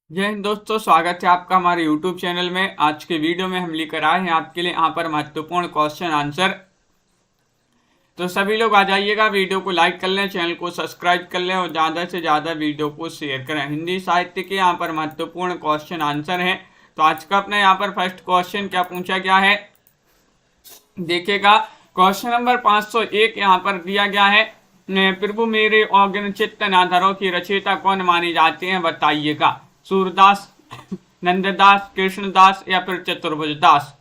जय हिंद दोस्तों, स्वागत है आपका हमारे YouTube चैनल में। आज के वीडियो में हम लेकर आए हैं आपके लिए यहाँ पर महत्वपूर्ण क्वेश्चन आंसर। तो सभी लोग आ जाइएगा, वीडियो को लाइक कर लें, चैनल को सब्सक्राइब कर लें और ज़्यादा से ज़्यादा वीडियो को शेयर करें। हिंदी साहित्य के यहाँ पर महत्वपूर्ण क्वेश्चन आंसर है। तो आज का अपने यहाँ पर फर्स्ट क्वेश्चन क्या पूछा गया है, देखिएगा। क्वेश्चन नंबर 501 यहाँ पर दिया गया है, प्रभु मेरे अगन चित्त नाधरों की रचयिता कौन मानी जाती है, बताइएगा। सूरदास, नंददास, कृष्णदास या फिर चतुर्भुजदास।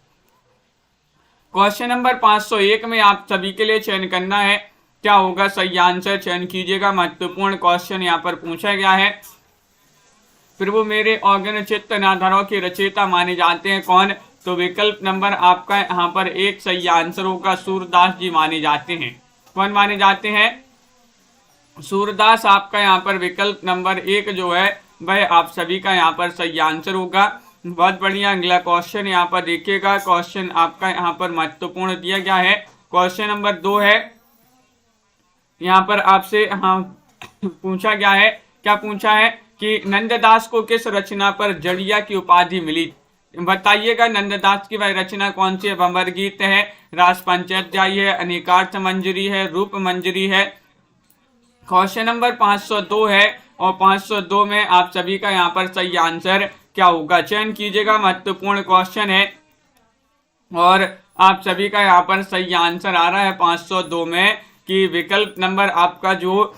क्वेश्चन नंबर 501 में आप सभी के लिए चयन करना है, क्या होगा सही आंसर, चयन कीजिएगा। महत्वपूर्ण क्वेश्चन यहाँ पर पूछा गया है, प्रभु मेरे अगन चित्त नाधरों की रचयिता माने जाते हैं कौन। तो विकल्प नंबर आपका यहाँ पर एक सही आंसर होगा, सूरदास जी माने जाते हैं। कौन माने जाते हैं? सूरदास आपका यहाँ पर विकल्प नंबर एक जो है वह आप सभी का यहाँ पर सही आंसर होगा। बहुत बढ़िया। अगला क्वेश्चन यहाँ पर देखिएगा। क्वेश्चन आपका यहाँ पर महत्वपूर्ण दिया गया है। क्वेश्चन नंबर 2 है, यहाँ पर आपसे हाँ पूछा गया है, क्या पूछा है कि नंददास को किस रचना पर जड़िया की उपाधि मिली, बताइएगा। नंददास की वह रचना कौन सी है? भंवर गीत है, रास पंचाध्यायी है, अनेकार्थ मंजरी है, रूप मंजरी है। क्वेश्चन नंबर 502 है और 502 में आप सभी का यहाँ पर सही आंसर क्या होगा, चयन कीजिएगा। महत्वपूर्ण क्वेश्चन है और आप सभी का यहाँ पर सही आंसर आ रहा है 502 में कि विकल्प नंबर आपका जो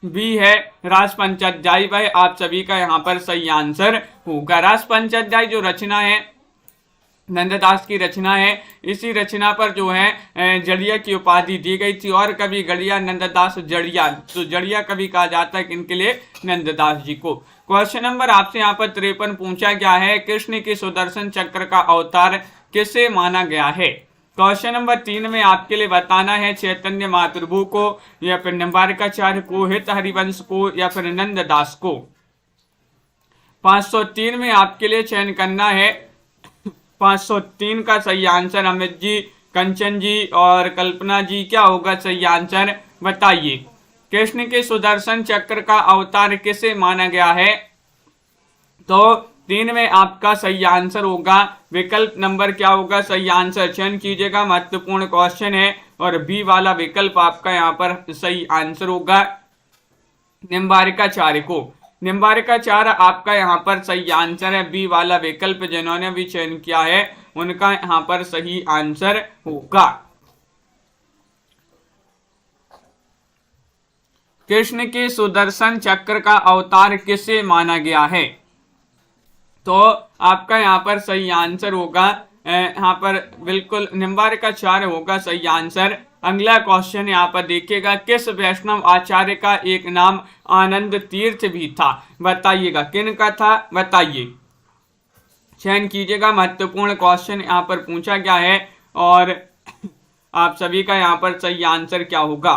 बी है, रास पंचाध्यायी, वह आप सभी का यहाँ पर सही आंसर होगा। रास पंचाध्यायी जो रचना है, नंददास की रचना है, इसी रचना पर जो है जड़िया की उपाधि दी गई थी। और कभी गड़िया, नंददास, जड़िया, तो जड़िया कभी कहा जाता है किनके लिए? नंददास जी को। क्वेश्चन नंबर आपसे यहाँ पर 53 पूछा गया है, कृष्ण के सुदर्शन चक्र का अवतार किसे माना गया है। क्वेश्चन नंबर 3 में आपके लिए बताना है, चैतन्य महाप्रभु को या फिर निम्बारकाचार्य को, हित हरिवंश को या फिर नंददास को। 503 में आपके लिए चयन करना है। 503 का सही आंसर अमित जी, कंचन जी और कल्पना जी, क्या होगा सही आंसर, बताइए। कृष्ण के सुदर्शन चक्र का अवतार किसे माना गया है? तो 3 में आपका सही आंसर होगा विकल्प नंबर क्या होगा सही आंसर, चयन कीजिएगा। महत्वपूर्ण क्वेश्चन है और बी वाला विकल्प आपका यहाँ पर सही आंसर होगा, निम्बारकाचार्य को। निम्बारकाचार्य आपका यहाँ पर सही आंसर है। बी वाला विकल्प जिन्होंने भी चयन किया है उनका यहाँ पर सही आंसर होगा। कृष्ण के सुदर्शन चक्र का अवतार किसे माना गया है? तो आपका यहाँ पर सही आंसर होगा, यहाँ पर बिल्कुल निम्बारकाचार्य होगा सही आंसर। अगला क्वेश्चन यहाँ पर देखिएगा, किस वैष्णव आचार्य का एक नाम आनंद तीर्थ भी था, बताइएगा। किन का था, बताइए, चयन कीजिएगा। महत्वपूर्ण क्वेश्चन यहाँ पर पूछा गया है और आप सभी का यहाँ पर सही आंसर क्या होगा।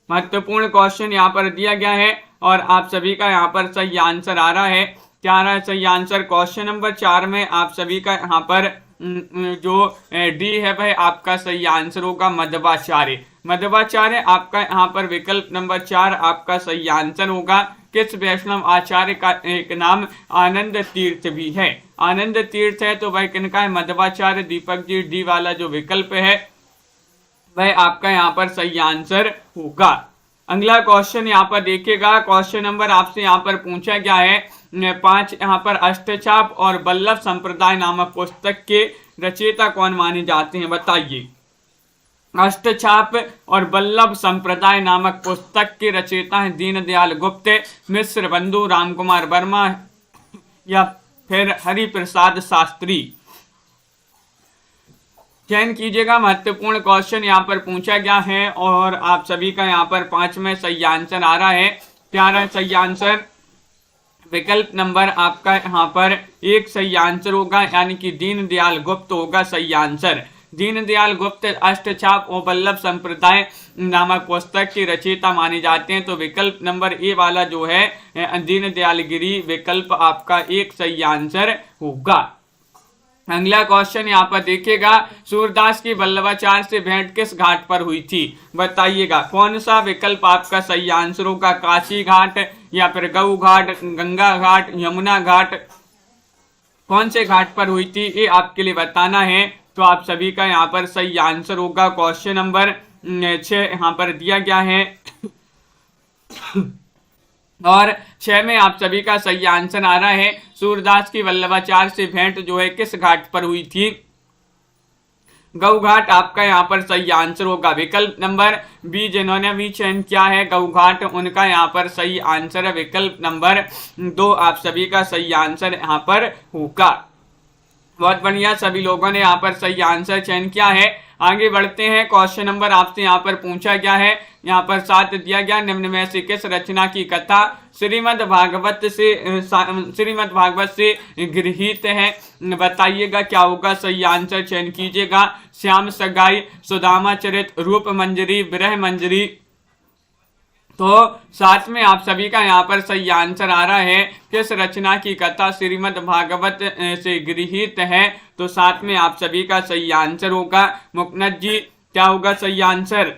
महत्वपूर्ण क्वेश्चन यहाँ पर दिया गया है और आप सभी का यहाँ पर सही आंसर आ रहा है। क्या आ रहा है सही आंसर? क्वेश्चन नंबर 4 में आप सभी का यहाँ पर जो डी है वह आपका सही आंसर होगा, मध्वाचार्य। मध्वाचार्य आपका यहाँ पर विकल्प नंबर 4 आपका सही आंसर होगा। किस वैष्णव आचार्य का एक नाम आनंद तीर्थ भी है? आनंद तीर्थ है तो वह किनका है? मध्वाचार्य। दीपक जी, डी वाला जो विकल्प है वह आपका यहाँ पर सही आंसर होगा। अगला क्वेश्चन यहाँ पर देखिएगा। क्वेश्चन नंबर आपसे यहाँ पर पूछा गया है 5, यहाँ पर अष्टचाप और बल्लभ संप्रदाय नामक पुस्तक के रचयिता कौन माने जाते हैं, बताइए। अष्टचाप और बल्लभ संप्रदाय नामक पुस्तक के रचयिता हैं दीनदयाल गुप्त, मिश्र बंधु, रामकुमार वर्मा या फिर हरिप्रसाद शास्त्री। चयन कीजिएगा। महत्वपूर्ण क्वेश्चन यहाँ पर पूछा गया है और आप सभी का यहाँ पर 5 में सही आंसर आ रहा है। क्या आ रहा है सही आंसर? विकल्प नंबर आपका यहाँ पर एक सही आंसर होगा, यानी कि दीनदयाल गुप्त होगा सही आंसर। दीनदयाल गुप्त अष्टचाप और बल्लभ संप्रदाय नामक पुस्तक के रचयिता माने जाते हैं। तो विकल्प नंबर ए वाला जो है दीनदयाल गिरी विकल्प आपका एक सही आंसर होगा। अगला क्वेश्चन यहाँ पर देखिएगा, सूरदास की वल्लभाचार्य से भेंट किस घाट पर हुई थी? बताइएगा। कौन सा विकल्प आपका सही आंसर होगा? काशी घाट या फिर गऊ घाट, गंगा घाट, यमुना घाट, कौन से घाट पर हुई थी ये आपके लिए बताना है। तो आप सभी का यहाँ पर सही आंसर होगा क्वेश्चन नंबर 6 यहाँ पर दिया गया है। और 6 में आप सभी का सही आंसर आ रहा है, सूरदास की वल्लभाचार्य से भेंट जो है किस घाट पर हुई थी? गऊ घाट आपका यहाँ पर सही आंसर होगा। विकल्प नंबर बी जिन्होंने भी चयन किया है गऊ घाट, उनका यहाँ पर सही आंसर है विकल्प नंबर 2 आप सभी का सही आंसर यहाँ पर होगा। बहुत बढ़िया, सभी लोगों ने यहाँ पर सही आंसर चयन किया है। आगे बढ़ते हैं। क्वेश्चन नंबर आपसे यहाँ पर पूछा गया है, यहाँ पर 7 दिया गया, निम्न में से किस रचना की कथा श्रीमद् भागवत से गृहीत है? बताइएगा क्या होगा सही आंसर, चयन कीजिएगा। श्याम सगाई, सुदामा चरित, रूप मंजरी, विरह मंजरी। तो 7 में आप सभी का यहाँ पर सही आंसर आ रहा है, किस रचना की कथा श्रीमद् भागवत से गृहीत है? तो 7 में आप सभी का सही आंसर होगा। मुकनद जी क्या होगा सही आंसर?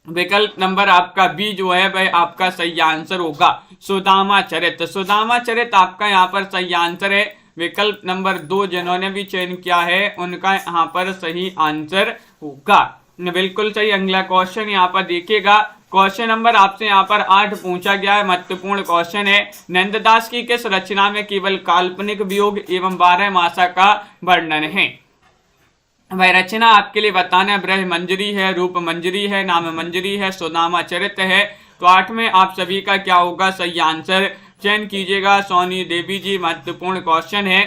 विकल्प नंबर आपका बी जो है वह आपका सही आंसर होगा, सुदामा चरित। सुदामा चरित आपका यहाँ पर सही आंसर है। विकल्प नंबर 2 जिन्होंने भी चयन किया है उनका यहाँ पर सही आंसर होगा। बिल्कुल सही। अगला क्वेश्चन यहाँ पर देखिएगा, क्वेश्चन नंबर आपसे यहाँ पर 8 पूछा गया है, महत्वपूर्ण क्वेश्चन है। नंददास की किस रचना में केवल काल्पनिक वियोग एवं 12 मासा का वर्णन है? वह रचना आपके लिए बताना है, ब्रह मंजरी है, रूप मंजरी है, नाम मंजरी है, सुदामा चरित है। तो 8 में आप सभी का क्या होगा सही आंसर, चयन कीजिएगा। सोनी देवी जी, महत्वपूर्ण क्वेश्चन है।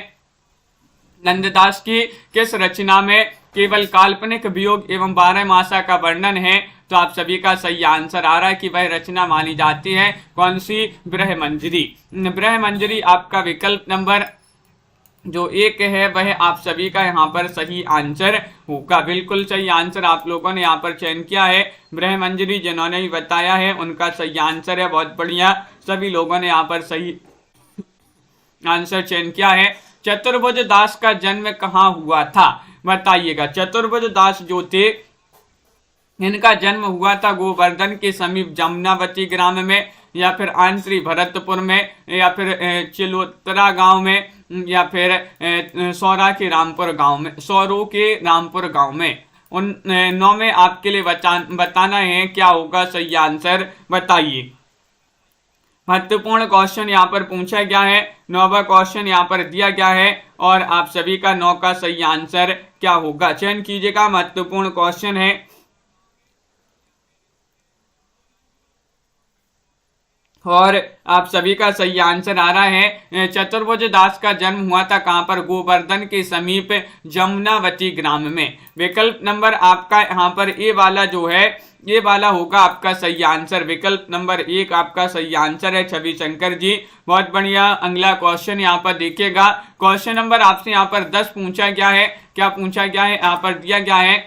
नंददास की किस रचना में केवल काल्पनिक वियोग एवं 12 मासा का वर्णन है? तो आप सभी का सही आंसर आ रहा है कि वह रचना मानी जाती है कौन सी? ब्रह मंजरी। ब्रह मंजरी आपका विकल्प नंबर जो 1 है वह आप सभी का यहाँ पर सही आंसर होगा। बिल्कुल सही आंसर आप लोगों ने यहाँ पर चयन किया है। ब्रह मंजरी जिन्होंने भी बताया है उनका सही आंसर है। बहुत बढ़िया, सभी लोगों ने यहाँ पर सही आंसर चयन किया है। चतुर्भुज दास का जन्म कहाँ हुआ था? बताइएगा। चतुर्भुज दास जो थे इनका जन्म हुआ था गोवर्धन के समीप जमुनावती ग्राम में, या फिर आंतरी भरतपुर में, या फिर चिलोत्तरा गांव में, या फिर सौरा के रामपुर गांव में, सौरो के रामपुर गांव में। उन 9 में आपके लिए बताना है क्या होगा सही आंसर, बताइए। महत्वपूर्ण क्वेश्चन यहाँ पर पूछा गया है, 9वां क्वेश्चन यहाँ पर दिया गया है और आप सभी का 9 का सही आंसर क्या होगा, चयन कीजिएगा। महत्वपूर्ण क्वेश्चन है और आप सभी का सही आंसर आ रहा है। चतुर्भुज दास का जन्म हुआ था कहां पर? गोवर्धन के समीप जमुनावती ग्राम में। विकल्प नंबर आपका यहाँ पर ए वाला जो है ये वाला होगा आपका सही आंसर। विकल्प नंबर 1 आपका सही आंसर है, छवि शंकर जी। बहुत बढ़िया। अगला क्वेश्चन यहाँ पर देखिएगा, क्वेश्चन नंबर आपसे यहाँ पर 10 पूछा गया है। क्या पूछा गया है? यहाँ पर दिया गया है,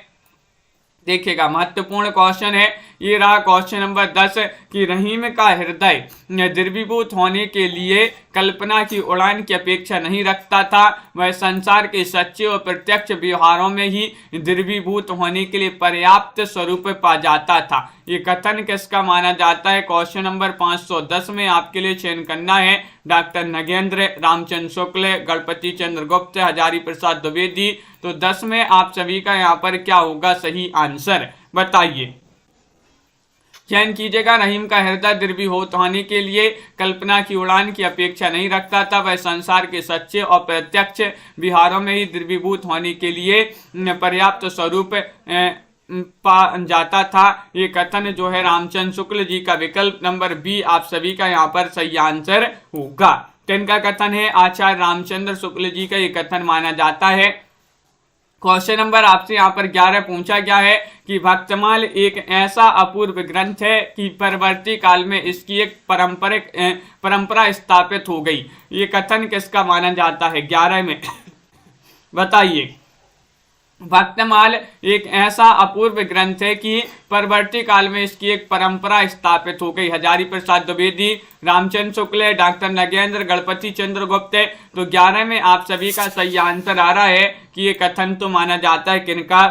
देखिएगा। महत्वपूर्ण क्वेश्चन है ये रहा क्वेश्चन नंबर 10 कि रहीम का हृदय द्रवीभूत होने के लिए कल्पना की उड़ान की अपेक्षा नहीं रखता था, वह संसार के सच्चे और प्रत्यक्ष व्यवहारों में ही द्रवीभूत होने के लिए पर्याप्त स्वरूप पा जाता था। ये कथन किसका माना जाता है? क्वेश्चन नंबर 510 में आपके लिए चयन करना है। डॉक्टर नगेंद्र, रामचंद्र शुक्ल, गणपति चंद्र गुप्त, हजारी प्रसाद द्विवेदी। तो 10 में आप सभी का यहाँ पर क्या होगा सही आंसर, बताइए। चयन कीजिएगा। रहीम का हृदय द्रवीभूत होने के लिए कल्पना की उड़ान की अपेक्षा नहीं रखता था, वह संसार के सच्चे और प्रत्यक्ष विहारों में ही द्रवीभूत होने के लिए पर्याप्त स्वरूप पा जाता था। ये कथन जो है रामचंद्र शुक्ल जी का। विकल्प नंबर बी आप सभी का यहाँ पर सही आंसर होगा। किनका कथन है? आचार्य रामचंद्र शुक्ल जी का ये कथन माना जाता है। क्वेश्चन नंबर आपसे यहाँ पर 11 पूछा गया है कि भक्तमाल एक ऐसा अपूर्व ग्रंथ है कि परवर्ती काल में इसकी एक परंपरा स्थापित हो गई। ये कथन किसका माना जाता है 11 में, बताइए। भक्तमाल एक ऐसा अपूर्व ग्रंथ है कि परवर्ती काल में इसकी एक परंपरा स्थापित हो गई। हजारी प्रसाद द्विवेदी, रामचंद्र शुक्ल, डॉक्टर नगेंद्र, गणपति चंद्र गुप्त। तो 11 में आप सभी का सही आंसर आ रहा है कि ये कथन तो माना जाता है किनका।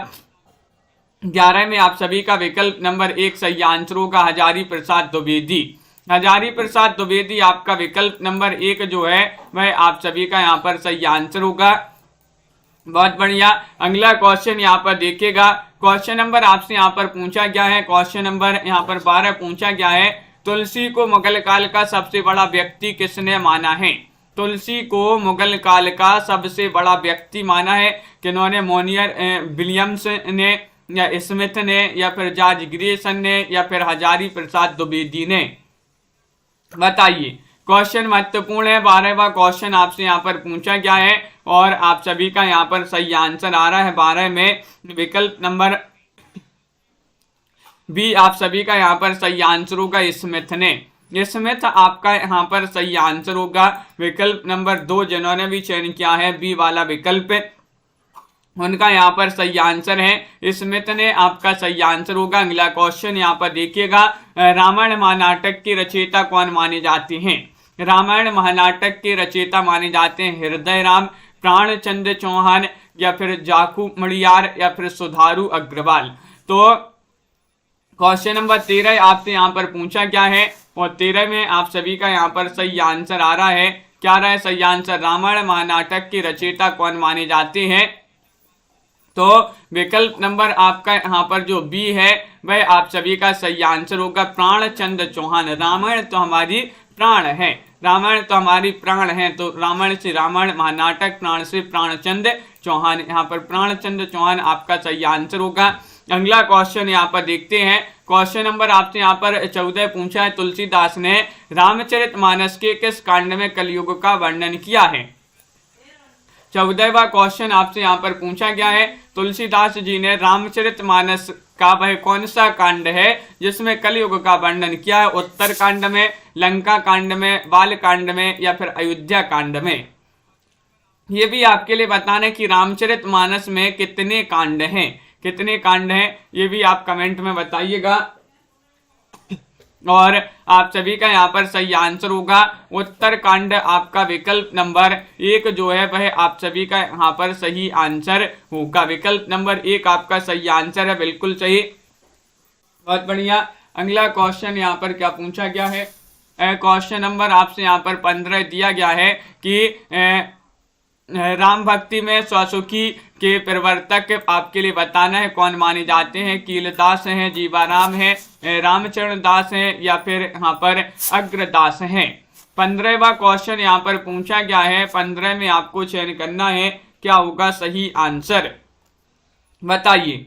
11 में आप सभी का विकल्प नंबर 1 सही आंसर होगा, हजारी प्रसाद द्विवेदी। हजारी प्रसाद द्विवेदी आपका विकल्प नंबर 1 जो है वह आप सभी का यहाँ पर सही आंसर होगा। बहुत बढ़िया। अगला क्वेश्चन यहाँ पर देखिएगा। क्वेश्चन नंबर आपसे यहाँ पर पूछा गया है, क्वेश्चन नंबर यहाँ पर 12 पूछा गया है, तुलसी को मुगल काल का सबसे बड़ा व्यक्ति किसने माना है। तुलसी को मुगल काल का सबसे बड़ा व्यक्ति माना है किन्होंने, मोनियर विलियम्स ने या स्मिथ ने या फिर जॉर्ज ग्रेसन ने या फिर हजारी प्रसाद द्विवेदी ने। बताइए। क्वेश्चन महत्वपूर्ण है। 12वां क्वेश्चन आपसे यहाँ पर पूछा गया है और आप सभी का यहाँ पर सही आंसर आ रहा है 12 में विकल्प नंबर बी आप सभी का यहाँ पर सही आंसर होगा, स्मिथ ने। स्मिथ आपका यहाँ पर सही आंसर होगा। विकल्प नंबर 2 जिन्होंने भी चयन किया है बी वाला विकल्प, उनका यहाँ पर सही आंसर है स्मिथ ने, आपका सही आंसर होगा। अगला क्वेश्चन यहाँ पर देखिएगा। रामायण महानाटक के रचयिता कौन माने जाते हैं। रामायण महानाटक के रचयिता माने जाते हैं हृदय राम, प्राणचंद्र चौहान या फिर जाखू मड़ियार या फिर सुधारू अग्रवाल। तो क्वेश्चन नंबर 13 आपसे यहाँ पर पूछा गया है और 13 में आप सभी का यहाँ पर सही आंसर आ रहा है। क्या रहा है सही आंसर, रामायण महानाटक के रचयिता कौन माने जाते हैं। तो विकल्प नंबर आपका यहाँ पर जो बी है वह आप सभी का सही आंसर होगा, प्राणचंद्र चौहान। रामायण तो हमारी प्राण है, रामायण तो हमारी प्राण है, तो रामायण से रामायण, महानाटक, प्राण से प्राणचंद्र चौहान। यहाँ पर प्राणचंद्र चौहान आपका सही आंसर होगा। अगला क्वेश्चन यहाँ पर देखते हैं। क्वेश्चन नंबर आपसे यहाँ पर 14 पूछा है, तुलसीदास ने रामचरितमानस के किस कांड में कलयुग का वर्णन किया है। 14वां क्वेश्चन आपसे यहाँ पर पूछा गया है, तुलसीदास जी ने रामचरितमानस का वह कौन सा कांड है जिसमें कलयुग का वर्णन किया है। उत्तर कांड में, लंका कांड में, बाल कांड में या फिर अयोध्या कांड में। ये भी आपके लिए बताना है कि रामचरितमानस में कितने कांड हैं, कितने कांड हैं, ये भी आप कमेंट में बताइएगा। और आप सभी का यहाँ पर सही आंसर होगा उत्तर कांड, आपका विकल्प नंबर 1 जो है वह आप सभी का यहाँ पर सही आंसर होगा। विकल्प नंबर 1 आपका सही आंसर है, बिल्कुल सही। बहुत बढ़िया। अगला क्वेश्चन यहाँ पर क्या पूछा गया है। क्वेश्चन नंबर आपसे यहाँ पर 15 दिया गया है कि राम भक्ति में स्वसुखी के प्रवर्तक आपके लिए बताना है कौन माने जाते हैं। कीलदास हैं, जीवाराम हैं, रामचरण दास हैं या फिर यहाँ पर अग्रदास हैं। 15वां क्वेश्चन यहाँ पर पूछा गया है। 15 में आपको चयन करना है क्या होगा सही आंसर, बताइए।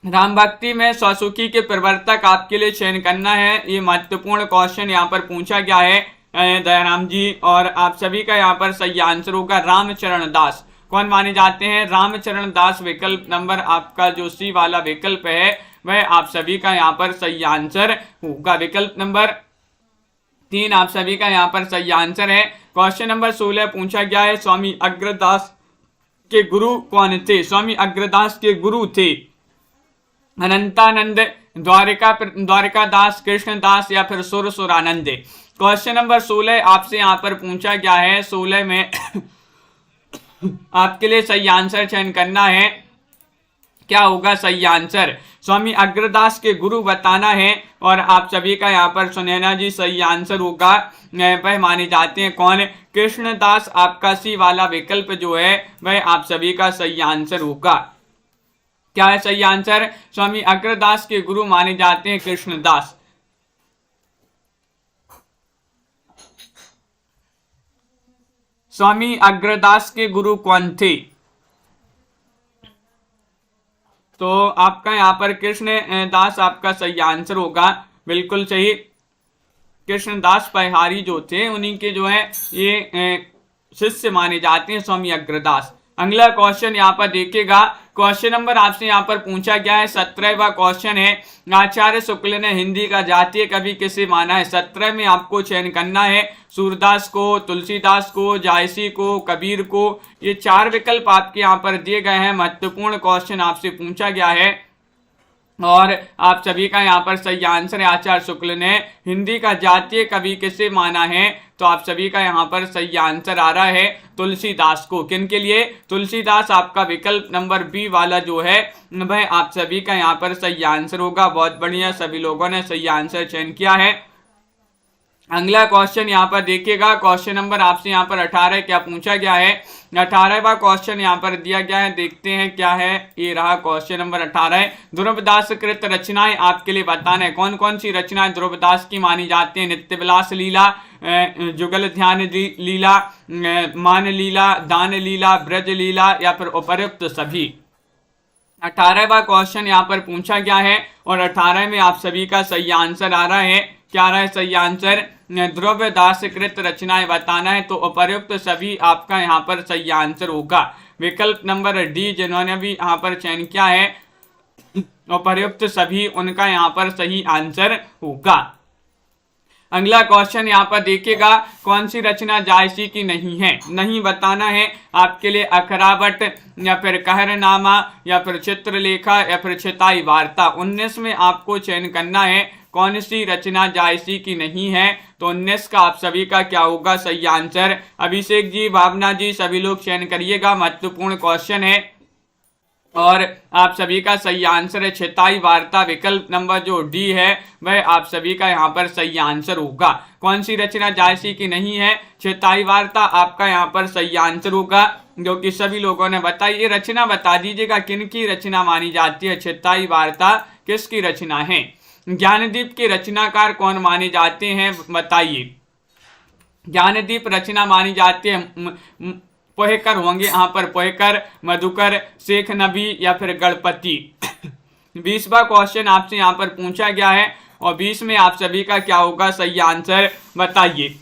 राम भक्ति में स्वसुखी के प्रवर्तक आपके लिए चयन करना है, ये महत्वपूर्ण क्वेश्चन यहाँ पर पूछा गया है दयाराम जी। और आप सभी का यहाँ पर सही आंसर होगा रामचरण दास। कौन माने जाते हैं, रामचरण दास। विकल्प नंबर आपका जो सी वाला विकल्प है वह आप सभी का यहाँ पर सही आंसर होगा। विकल्प नंबर 3 आप सभी का यहाँ पर सही आंसर है। क्वेश्चन नंबर 16 पूछा गया है, स्वामी अग्रदास के गुरु कौन थे। स्वामी अग्रदास के गुरु थे अनंतानंद, द्वारिकादास, कृष्णदास या फिर सुरानंद। क्वेश्चन नंबर 16 आपसे यहाँ पर पूछा गया है। 16 में आपके लिए सही आंसर चयन करना है, क्या होगा सही आंसर। स्वामी अग्रदास के गुरु बताना है और आप सभी का यहाँ पर सुनैना जी सही आंसर होगा। वह माने जाते हैं कौन, कृष्णदास। आपका सी वाला विकल्प जो है वह आप सभी का सही आंसर होगा। क्या है सही आंसर, स्वामी अग्रदास के गुरु माने जाते हैं कृष्णदास। स्वामी अग्रदास के गुरु कौन थे। तो आपका यहाँ पर कृष्ण दास आपका सही आंसर होगा, बिल्कुल सही। कृष्णदास परिहारी जो थे उन्हीं के जो है ये शिष्य माने जाते हैं स्वामी अग्रदास। अगला क्वेश्चन यहाँ पर देखिएगा, क्वेश्चन नंबर आपसे यहाँ पर पूछा गया है 17वां क्वेश्चन है, आचार्य शुक्ल ने हिंदी का जातीय कवि किसे माना है। 17 में आपको चयन करना है, सूरदास को, तुलसीदास को, जायसी को, कबीर को। ये 4 विकल्प आपके यहाँ पर दिए गए हैं। महत्वपूर्ण क्वेश्चन आपसे पूछा गया है और आप सभी का यहाँ पर सही आंसर है, आचार्य शुक्ल ने हिंदी का जातीय कवि किसे माना है। तो आप सभी का यहाँ पर सही आंसर आ रहा है तुलसीदास को। किन के लिए? तुलसीदास। आपका विकल्प नंबर बी वाला जो है वह आप सभी का यहाँ पर सही आंसर होगा। बहुत बढ़िया, सभी लोगों ने सही आंसर चयन किया है। अगला क्वेश्चन यहाँ पर देखिएगा, क्वेश्चन नंबर आपसे यहाँ पर 18 क्या पूछा गया है। 18वां क्वेश्चन यहाँ पर दिया गया है, देखते हैं क्या है। ये रहा क्वेश्चन नंबर 18। ध्रुवदास कृत रचनाएं आपके लिए बताना है। कौन कौन सी रचनाएं ध्रुवदास की मानी जाती है। नित्य विलास लीला, जुगल ध्यान लीला, मान लीला, दान लीला, ब्रज लीला या फिर उपर्युक्त सभी। 18वां क्वेश्चन यहाँ पर पूछा गया है और 18 में आप सभी का सही आंसर आ रहा है। क्या आ रहा है सही आंसर? ध्रुवदास कृत रचनाएं बताना है, तो उपर्युक्त सभी आपका यहाँ पर सही आंसर होगा। विकल्प नंबर डी जिन्होंने भी यहाँ पर चयन किया है उपर्युक्त सभी, उनका यहाँ पर सही आंसर होगा। अगला क्वेश्चन यहाँ पर देखिएगा, कौन सी रचना जायसी की नहीं है। नहीं बताना है आपके लिए अखरावट या फिर कहरनामा या फिर चित्रलेखा या फिर छिताई वार्ता। 19 में आपको चयन करना है कौन सी रचना जायसी की नहीं है। तो 19 का आप सभी का क्या होगा सही आंसर। अभिषेक जी, भावना जी, सभी लोग चयन करिएगा, महत्वपूर्ण क्वेश्चन है और आप सभी का सही आंसर है छिताई वार्ता। विकल्प नंबर जो डी है वह आप सभी का यहाँ पर सही आंसर होगा। कौन सी रचना जायसी की नहीं है? छिताई वार्ता आपका यहाँ पर सही आंसर होगा, जो कि सभी लोगों ने बताई। ये रचना बता दीजिएगा किन की रचना मानी जाती है। छिताई वार्ता किसकी रचना है? ज्ञानदीप के रचनाकार कौन माने जाते हैं, बताइए। ज्ञानदीप रचना मानी जाती है पोहेकर होंगे यहाँ पर, पोहेकर, मधुकर, शेख नबी या फिर गणपति। 20वां क्वेश्चन आपसे यहाँ पर पूछा गया है और 20 में आप सभी का क्या होगा सही आंसर, बताइए।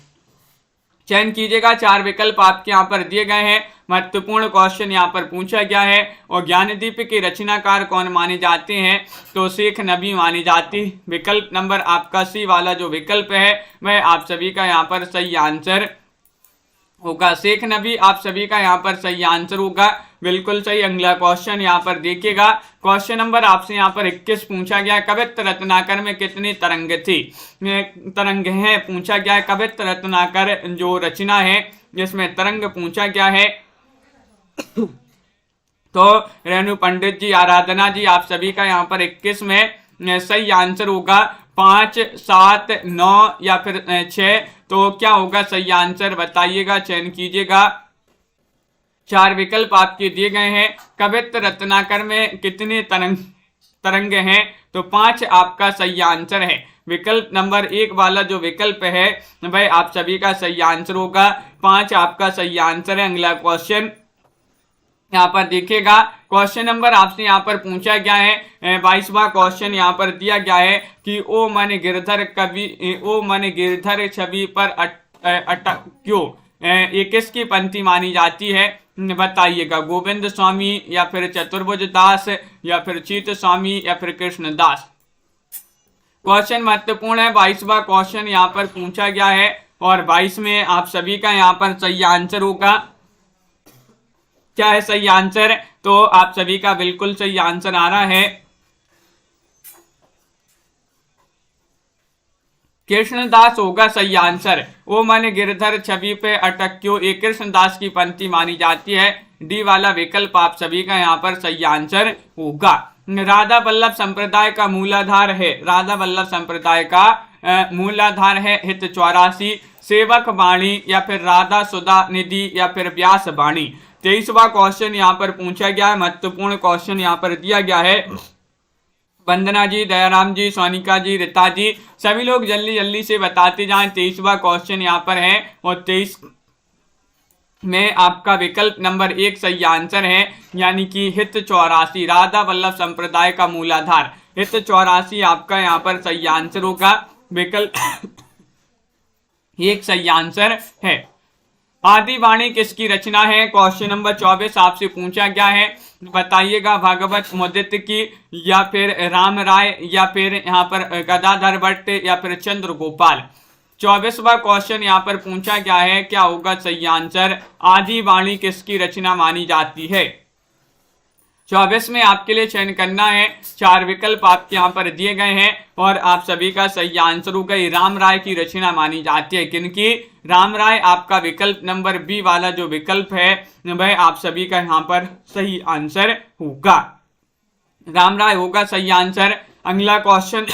चयन कीजिएगा, 4 विकल्प आपके यहाँ पर दिए गए हैं। महत्वपूर्ण क्वेश्चन यहाँ पर पूछा गया है और ज्ञानदीप के रचनाकार कौन माने जाते हैं। तो शेख नबी मानी जाती। विकल्प नंबर आपका सी वाला जो विकल्प है वह आप सभी का यहाँ पर सही आंसर होगा। शेख नबी आप सभी का यहाँ पर सही आंसर होगा, बिल्कुल सही। अगला क्वेश्चन यहाँ पर देखिएगा, क्वेश्चन नंबर आपसे यहाँ पर 21 पूछा गया, कवित्त रत्नाकर में कितनी तरंग थी, तरंग हैं पूछा गया है। कवित्त रत्नाकर जो रचना है जिसमें तरंग पूछा गया है तो रेणु पंडित जी, आराधना जी, आप सभी का यहाँ पर 21 में सही आंसर होगा। 5, 7, 9 या फिर 6, तो क्या होगा सही आंसर, बताइएगा, चयन कीजिएगा। 4 विकल्प आपके दिए गए हैं। कवित्त रत्नाकर में कितने तरंग हैं, तो 5 आपका सही आंसर है। विकल्प नंबर 1 वाला जो विकल्प है वह आप सभी का सही आंसर होगा। 5 आपका सही आंसर है। अगला क्वेश्चन यहाँ पर देखिएगा, क्वेश्चन नंबर आपसे यहाँ पर पूछा गया है 22वां क्वेश्चन यहाँ पर दिया गया है कि ओ मन गिरधर कवि, ओ मन गिरधर छवि पर अटक क्यों, ये किसकी पंक्ति मानी जाती है, बताइएगा। गोविंद स्वामी या फिर चतुर्भुज दास या फिर चीत स्वामी या फिर कृष्णदास। क्वेश्चन महत्वपूर्ण है। 22वां क्वेश्चन यहाँ पर पूछा गया है और 22 में आप सभी का यहाँ पर सही आंसर होगा। क्या है सही आंसर, तो आप सभी का बिल्कुल सही आंसर आ रहा है कृष्णदास होगा सही आंसर। ओ मन गिरधर छवि पे अटक क्यों, एक कृष्णदास की पंक्ति मानी जाती है। डी वाला विकल्प आप सभी का यहाँ पर सही आंसर होगा। राधा वल्लभ संप्रदाय का मूलाधार है, राधा वल्लभ संप्रदाय का मूलाधार है हित 84, सेवक वाणी या फिर राधा सुधा निधि या फिर व्यास वाणी। 23वां क्वेश्चन यहाँ पर पूछा गया है, महत्वपूर्ण क्वेश्चन यहाँ पर दिया गया है। वंदना जी, दयाराम जी, सोनिका जी, रीता जी, सभी लोग जल्दी जल्दी से बताते जाएं। 23वां क्वेश्चन यहाँ पर है और 23 में आपका विकल्प नंबर 1 सही आंसर है, यानी कि हित 84, राधा वल्लभ संप्रदाय का मूलाधार हित 84 आपका यहाँ पर सही आंसर होगा। विकल्प 1 सही आंसर है। आदि वाणी किसकी रचना है? क्वेश्चन नंबर 24 आपसे पूछा गया है, बताइएगा। भागवत मुदित की, या फिर राम राय, या फिर यहाँ पर गदाधर भट्ट, या फिर चंद्र गोपाल। 24वां क्वेश्चन यहाँ पर पूछा गया है, क्या होगा सही आंसर? आदि वाणी किसकी रचना मानी जाती है? 24 में आपके लिए चयन करना है, 4 विकल्प आपके यहाँ पर दिए गए हैं और आप सभी का सही आंसर होगा राम राय की रचना मानी जाती है। किनकी? राम राय। आपका विकल्प नंबर बी वाला जो विकल्प है वह आप सभी का यहाँ पर सही आंसर होगा, राम राय होगा सही आंसर। अगला क्वेश्चन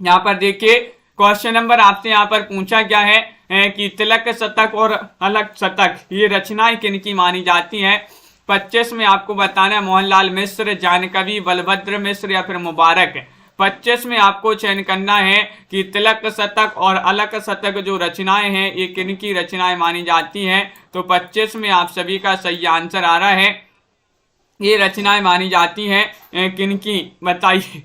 यहाँ पर देखिए, क्वेश्चन नंबर आपसे यहाँ पर पूछा गया है कि तिलक शतक और अलग शतक ये रचनाएं किनकी मानी जाती हैं? 25 में आपको बताना है मोहनलाल मिश्र, जानकवि, बलभद्र मिश्र, या फिर मुबारक। 25 में आपको चयन करना है कि तिलक शतक और अलग शतक जो रचनाएं हैं ये किनकी रचनाएं मानी जाती हैं। तो 25 में आप सभी का सही आंसर आ रहा है, ये रचनाएं मानी जाती हैं किनकी, बताइए।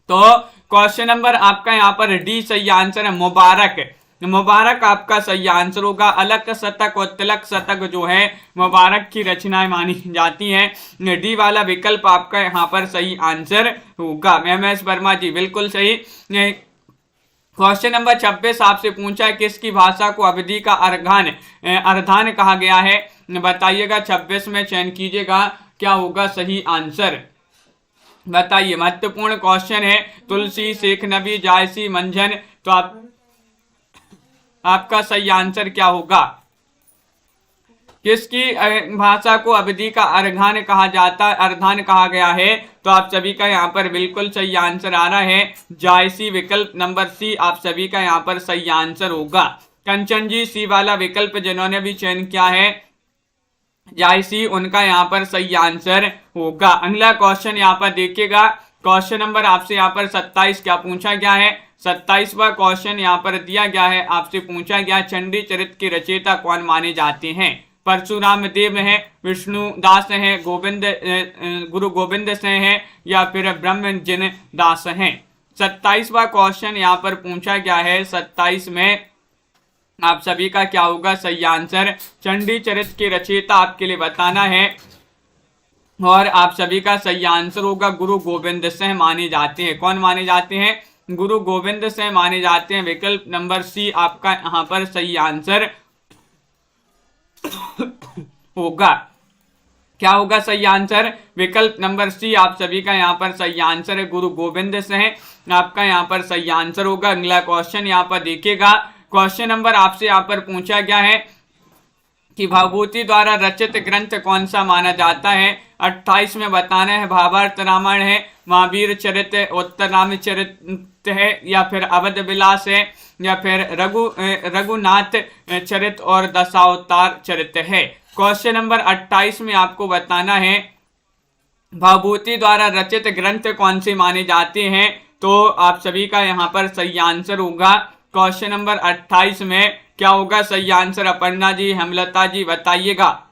तो क्वेश्चन नंबर आपका यहाँ पर डी सही आंसर है, मुबारक। मुबारक आपका सही आंसर होगा। अलग शतक और तिलक शतक जो है मुबारक की रचनाएं मानी जाती हैं। डी वाला विकल्प आपका यहाँ पर सही आंसर होगा। MS वर्मा जी बिल्कुल सही। क्वेश्चन नंबर 26 आपसे पूछा है, किसकी भाषा को अवधि का अर्धान कहा गया है? बताइएगा। 26 में चयन कीजिएगा, क्या होगा सही आंसर, बताइए। महत्वपूर्ण क्वेश्चन है। तुलसी, शेख नबी, जायसी, मंझन। तो आपका सही आंसर क्या होगा? किसकी भाषा को अवधि का अर्धान कहा गया है? तो आप सभी का यहाँ पर बिल्कुल सही आंसर आ रहा है, जायसी। विकल्प नंबर सी आप सभी का यहाँ पर सही आंसर होगा। कंचन जी सी वाला विकल्प जिन्होंने भी चयन किया है, जायसी, उनका यहाँ पर सही आंसर होगा। अगला क्वेश्चन यहाँ पर देखिएगा, क्वेश्चन नंबर आपसे यहाँ पर 27 क्या पूछा गया है? 27वां क्वेश्चन यहाँ पर दिया गया है, आपसे पूछा गया चंडी चरित्र के रचयिता कौन माने जाते हैं? परशुराम देव हैं, विष्णु दास हैं, गुरु गोविंद सिंह हैं, या फिर ब्रह्मजिन दास हैं। 27वां क्वेश्चन यहाँ पर पूछा गया है। 27 में आप सभी का क्या होगा सही आंसर? चंडी चरित्र के रचयिता आपके लिए बताना है और आप सभी का सही आंसर होगा गुरु गोविंद सिंह माने जाते हैं। कौन माने जाते हैं? गुरु गोविंद सिंह माने जाते हैं। विकल्प नंबर सी आपका यहाँ पर सही आंसर होगा। क्या होगा सही आंसर? विकल्प नंबर सी आप सभी का यहाँ पर सही आंसर है, गुरु गोविंद सिंह आपका यहाँ पर सही आंसर होगा। अगला क्वेश्चन यहाँ पर देखिएगा, क्वेश्चन नंबर आपसे यहाँ पर पूछा गया है कि भवभूति द्वारा रचित ग्रंथ कौन सा माना जाता है? 28 में बताना है भावार्थ रामायण है, महावीर चरित्र, उत्तर रामचरित है, या फिर अवध विलास है, या फिर रघुनाथ चरित्र और दशावतार चरित्र है। क्वेश्चन नंबर 28 में आपको बताना है भवभूति द्वारा रचित ग्रंथ कौन से माने जाते हैं? तो आप सभी का यहाँ पर सही आंसर होगा क्वेश्चन नंबर 28 में क्या होगा सही आंसर? अपर्णा जी, हेमलता जी बताइएगा।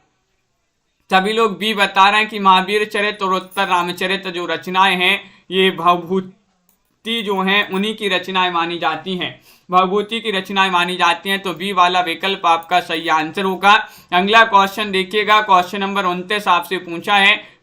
सभी लोग बी बता रहे हैं कि महावीर चरित्र और उत्तर रामचरित्र जो रचनाएं हैं ये भवभूति जो हैं उन्हीं की रचनाएं मानी जाती हैं, भवभूति की रचनाएं मानी जाती हैं। तो बी वाला विकल्प आपका सही आंसर होगा। अगला क्वेश्चन देखिएगा, क्वेश्चन नंबर 29 आपसे पूछा है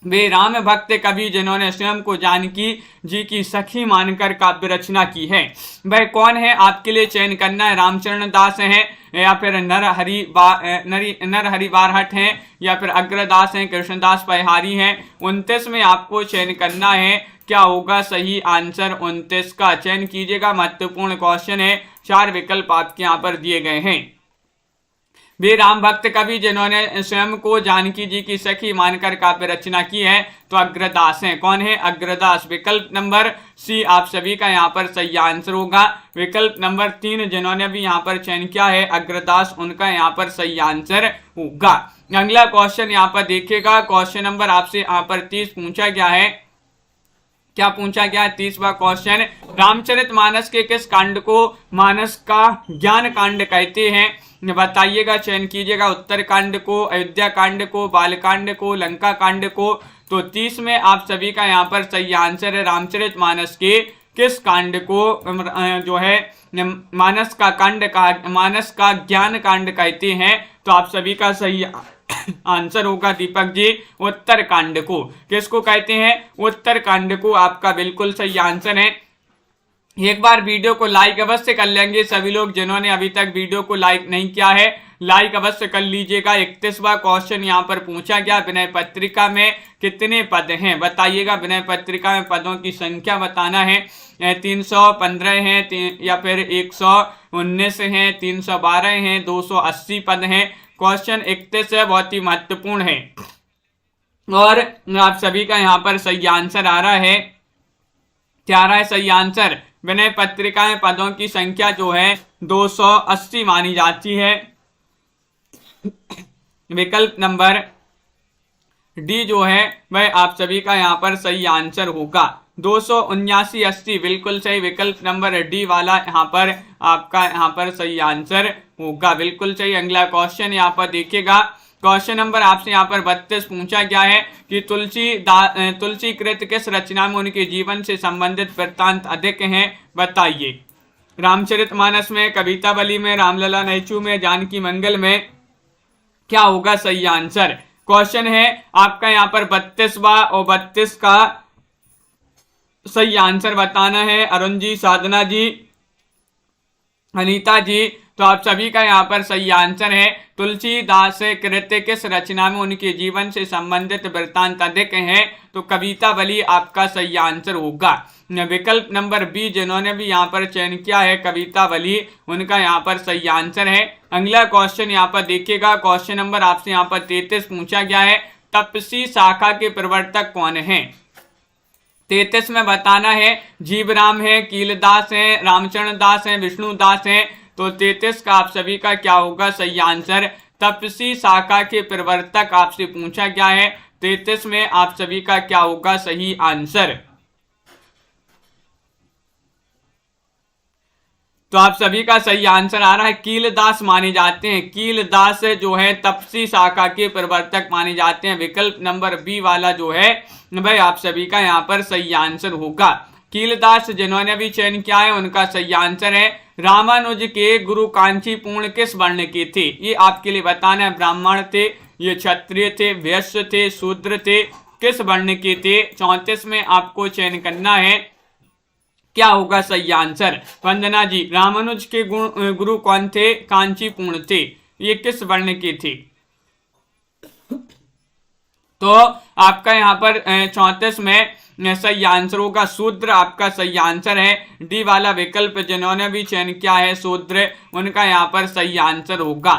वे राम भक्त कवि जिन्होंने स्वयं को जानकी जी की सखी मानकर काव्य रचना की है, वह कौन है? आपके लिए चयन करना है, रामचरण दास हैं, या फिर नरहरि बारहट हैं, या फिर अग्रदास हैं, कृष्णदास परिहारी हैं। 29 में आपको चयन करना है, क्या होगा सही आंसर? 29 का चयन कीजिएगा। महत्वपूर्ण क्वेश्चन है, 4 विकल्प आपके यहाँ पर दिए गए हैं। वे राम भक्त कवि जिन्होंने स्वयं को जानकी जी की सखी मानकर काव्य रचना की है, तो अग्रदास हैं। कौन है? अग्रदास। विकल्प नंबर सी आप सभी का यहाँ पर सही आंसर होगा। विकल्प नंबर 3 जिन्होंने भी यहाँ पर चयन किया है अग्रदास, उनका यहाँ पर सही आंसर होगा। अगला क्वेश्चन यहाँ पर देखिएगा, क्वेश्चन नंबर आपसे यहाँ पर 30 पूछा गया है। क्या पूछा गया? 30वां क्वेश्चन, रामचरितमानस के किस कांड को मानस का ज्ञान कांड कहते हैं? बताइएगा, चयन कीजिएगा उत्तरकांड को, अयोध्या कांड को, बालकांड को, लंका कांड को। तो 30 में आप सभी का यहाँ पर सही आंसर है रामचरितमानस के किस कांड को जो है मानस का ज्ञान कांड कहते हैं। तो आप सभी का सही आंसर होगा दीपक जी उत्तरकांड को। किसको कहते हैं? उत्तरकांड को आपका बिल्कुल सही आंसर है। एक बार वीडियो को लाइक अवश्य कर लेंगे सभी लोग, जिन्होंने अभी तक वीडियो को लाइक नहीं किया है लाइक अवश्य कर लीजिएगा। 31वां क्वेश्चन यहाँ पर पूछा गया, विनय पत्रिका में कितने पद हैं? बताइएगा, विनय पत्रिका में पदों की संख्या बताना है। 315 हैं या फिर 119 हैं, 312 हैं, 280 पद हैं। क्वेश्चन 31 है, बहुत ही महत्वपूर्ण है और आप सभी का यहाँ पर सही आंसर आ रहा है। क्या आ रहा है सही आंसर? विनय पत्रिका में पदों की संख्या जो है 280 मानी जाती है। विकल्प नंबर डी जो है वह आप सभी का यहाँ पर सही आंसर होगा। 279-80 बिल्कुल सही, विकल्प नंबर डी वाला यहाँ पर आपका यहाँ पर सही आंसर होगा, बिल्कुल सही। अगला क्वेश्चन यहाँ पर देखिएगा, क्वेश्चन नंबर आपसे यहाँ पर 32 पूछा गया है कि तुलसीकृत किस रचना में उनके जीवन से संबंधित वृत्तांत अधिक हैं? बताइए। रामचरितमानस में, कवितावली में, रामलला नैचू में, जानकी मंगल में? क्या होगा सही आंसर? क्वेश्चन है आपका यहाँ पर 32वां और 32 का सही आंसर बताना है। अरुण जी, साधना जी, अनीता जी, तो आप सभी का यहाँ पर सही आंसर है तुलसीदास कृत किस रचना में उनके जीवन से संबंधित वृत्तांत अधिक हैं? तो कवितावली आपका सही आंसर होगा। विकल्प नंबर बी जिन्होंने भी यहाँ पर चयन किया है कवितावली, उनका यहाँ पर सही आंसर है। अगला क्वेश्चन यहाँ पर देखिएगा, क्वेश्चन नंबर आपसे यहाँ पर 33 पूछा गया है, तपसी शाखा के प्रवर्तक कौन है? 33 में बताना है जीवराम है, कीलदास है, रामचरण दास है, विष्णुदास है। तो 33 का आप सभी का क्या होगा सही आंसर? तपसी शाखा के प्रवर्तक आपसे पूछा गया है। 33 में आप सभी का क्या होगा सही आंसर? तो आप सभी का सही आंसर आ रहा है कीलदास माने जाते हैं। कीलदास जो है तपसी शाखा के प्रवर्तक माने जाते हैं। विकल्प नंबर बी वाला जो है भाई आप सभी का यहाँ पर सही आंसर होगा। कीलदास जिन्होंने भी चयन किया है उनका सही आंसर है। रामानुज के गुरु कांचीपूर्ण किस वर्ण के थे? ये आपके लिए बताना है। ब्राह्मण थे, ये क्षत्रिय थे, वैश्य थे, शूद्र थे, किस वर्ण के थे? 34 में आपको चयन करना है। क्या होगा सही आंसर? वंदना जी, रामानुज के गुरु कौन थे? कांचीपूर्ण थे, ये किस वर्ण के थे? तो आपका यहाँ पर 34 में सही आंसर होगा शूद्र, आपका सही आंसर है। डी वाला विकल्प जिन्होंने भी चयन किया है शूद्र, उनका यहाँ पर सही आंसर होगा।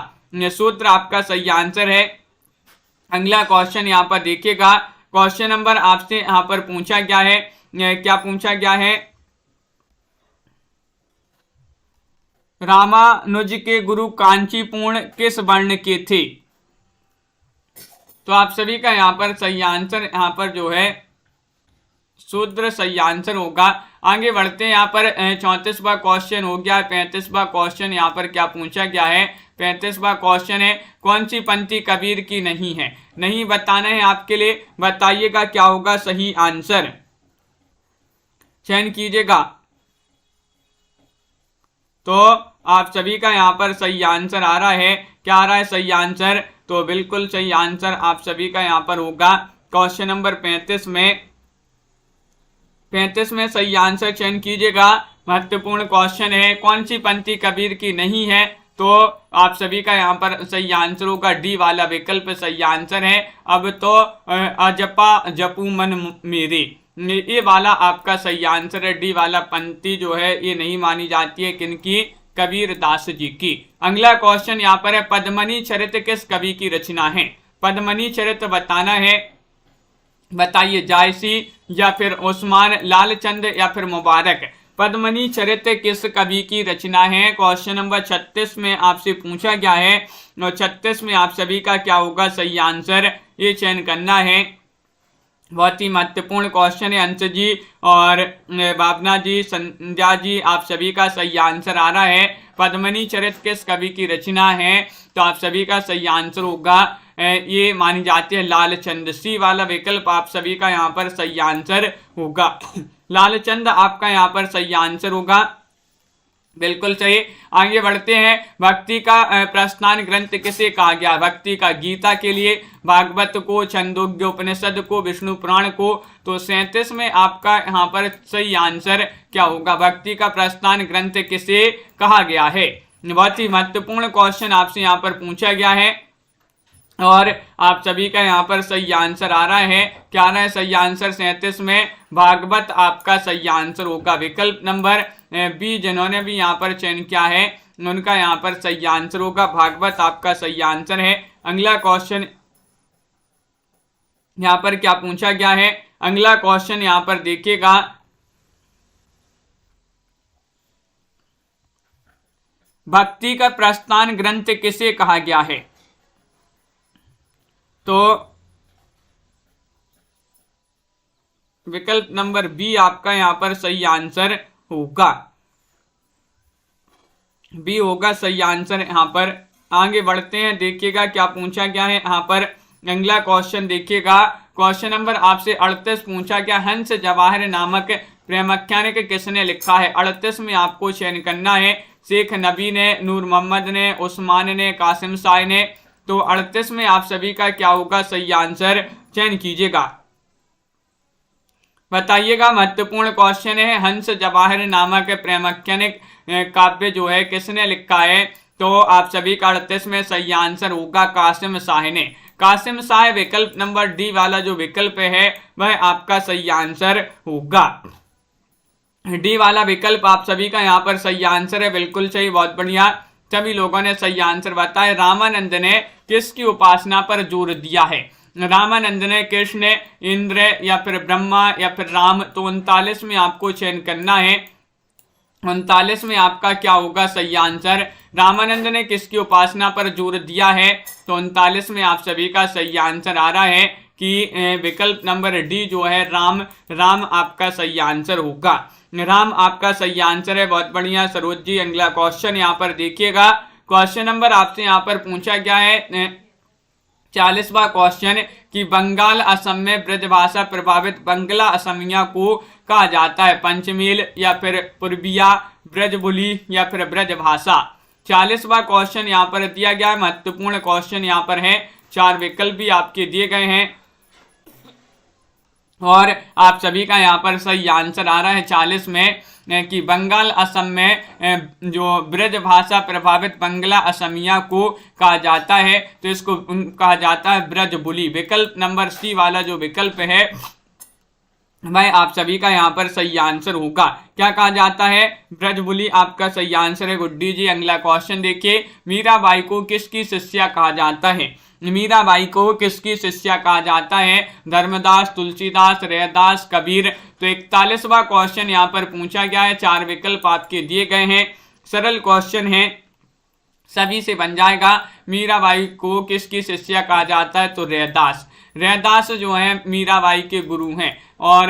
शूद्र आपका सही आंसर है। अगला क्वेश्चन यहाँ पर देखिएगा, क्वेश्चन नंबर आपसे यहाँ पर पूछा गया है, क्या पूछा गया है? रामानुज के गुरु कांचीपूर्ण किस वर्ण के थे? तो आप सभी का यहाँ पर सही आंसर यहाँ पर जो है शूद्र सही आंसर होगा। आगे बढ़ते हैं, यहाँ पर 34वां क्वेश्चन हो गया। 35वां क्वेश्चन यहाँ पर क्या पूछा गया है? 35वां क्वेश्चन है कौन सी पंक्ति कबीर की नहीं है? नहीं बताना है आपके लिए, बताइएगा क्या होगा सही आंसर, चयन कीजिएगा। तो आप सभी का यहाँ पर सही आंसर आ रहा है। क्या आ रहा है सही आंसर? तो बिल्कुल सही आंसर आप सभी का यहाँ पर होगा क्वेश्चन नंबर 35 में। 35 में सही आंसर चयन कीजिएगा। महत्वपूर्ण क्वेश्चन है, कौन सी पंक्ति कबीर की नहीं है? तो आप सभी का यहाँ पर सही आंसर होगा डी वाला विकल्प सही आंसर है। अब तो अजपा जपू मन मेरे, ये वाला आपका सही आंसर है। डी वाला पंक्ति जो है ये नहीं मानी जाती है, किनकी? कबीर दास जी की। अगला क्वेश्चन यहाँ पर है पद्मनी चरित किस कवि की रचना है? पद्मनी चरित बताना है, बताइए। जायसी या फिर ओस्मान, लालचंद या फिर मुबारक? पद्मनी चरित किस कवि की रचना है? क्वेश्चन नंबर 36 में आपसे पूछा गया है और 36 में आप सभी का क्या होगा सही आंसर, ये चयन करना है। बहुत ही महत्वपूर्ण क्वेश्चन है। अंश जी और भावना जी, संध्या जी, आप सभी का सही आंसर आ रहा है पद्मिनी चरित किस कवि की रचना है? तो आप सभी का सही आंसर होगा ये मानी जाती है लालचंद। सी वाला विकल्प आप सभी का यहाँ पर सही आंसर होगा। लालचंद आपका यहाँ पर सही आंसर होगा, बिल्कुल सही। आगे बढ़ते हैं। भक्ति का प्रस्थान ग्रंथ किसे कहा गया? भक्ति का गीता के लिए, भागवत को, छंदोग्य उपनिषद को, विष्णु पुराण को। तो 37 में आपका यहाँ पर सही आंसर क्या होगा? भक्ति का प्रस्थान ग्रंथ किसे कहा गया है? बहुत ही महत्वपूर्ण क्वेश्चन आपसे यहाँ पर पूछा गया है और आप सभी का यहाँ पर सही आंसर आ रहा है। क्या आ रहा है सही आंसर? 37 में भागवत आपका सही आंसर होगा। विकल्प नंबर बी जिन्होंने भी यहाँ पर चयन किया है उनका यहाँ पर सही आंसर होगा, भागवत आपका सही आंसर है। अगला क्वेश्चन यहाँ पर क्या पूछा गया है? अगला क्वेश्चन यहाँ पर देखिएगा, भक्ति का प्रस्थान ग्रंथ किसे कहा गया है? तो विकल्प नंबर बी आपका यहाँ पर सही आंसर होगा, बी होगा सही आंसर यहाँ पर। आगे बढ़ते हैं, देखिएगा क्या पूछा गया है यहाँ पर। अगला क्वेश्चन देखिएगा, क्वेश्चन नंबर आपसे 38 पूछा गया, हंस जवाहर नामक प्रेमाख्यान किसने लिखा है? 38 में आपको चयन करना है, शेख नबी ने, नूर मोहम्मद ने, उस्मान ने, कासिम शाह ने। तो 38 में आप सभी का क्या होगा सही आंसर? चयन कीजिएगा, बताइएगा। महत्वपूर्ण क्वेश्चन है, हंस जवाहर नामक प्रेमाख्यान काव्य जो है किसने लिखा है? तो आप सभी का 38 में सही आंसर होगा कासिम शाह ने। कासिम शाह विकल्प नंबर डी वाला जो विकल्प है वह आपका सही आंसर होगा। डी वाला विकल्प आप सभी का यहाँ पर सही आंसर है, बिल्कुल सही, बहुत बढ़िया। सभी लोगों ने सही आंसर बताया। रामानंद ने किसकी उपासना पर जोर दिया है? रामानंद ने कृष्ण, इंद्र या फिर ब्रह्मा या फिर राम। तो 39 में आपको चयन करना है, 39 में आपका क्या होगा सही आंसर? रामानंद ने किसकी उपासना पर जोर दिया है? तो 39 में आप सभी का सही आंसर आ रहा है कि विकल्प नंबर डी जो है राम, राम आपका सही आंसर होगा। राम आपका सही आंसर है, बहुत बढ़िया सरोज जी। अगला क्वेश्चन यहाँ पर देखिएगा, क्वेश्चन नंबर आपसे यहाँ पर पूछा गया है 40वां क्वेश्चन कि बंगाल असम में ब्रजभाषा प्रभावित बंगला असमिया को कहा जाता है? पंचमील या फिर पूर्बिया, ब्रजबुली या फिर ब्रजभाषा। 40वां क्वेश्चन यहाँ पर दिया गया है, महत्वपूर्ण क्वेश्चन यहाँ पर है। 4 विकल्प भी आपके दिए गए हैं और आप सभी का यहाँ पर सही आंसर आ रहा है 40 में कि बंगाल असम में जो ब्रज भाषा प्रभावित बंगला असमिया को कहा जाता है तो इसको कहा जाता है ब्रजबुली। विकल्प नंबर सी वाला जो विकल्प है वह आप सभी का यहाँ पर सही आंसर होगा। क्या कहा जाता है? ब्रजबुली आपका सही आंसर है, गुड्डी जी। अगला क्वेश्चन देखिए, मीराबाई को किसकी शिष्या कहा जाता है? मीराबाई को किसकी शिष्या कहा जाता है? धर्मदास, तुलसीदास, रैदास, कबीर। तो 41वां क्वेश्चन यहाँ पर पूछा गया है, 4 विकल्प आपके दिए गए हैं, सरल क्वेश्चन है, सभी से बन जाएगा। मीराबाई को किसकी शिष्या कहा जाता है? तो रैदास। रैदास जो है मीराबाई के गुरु हैं और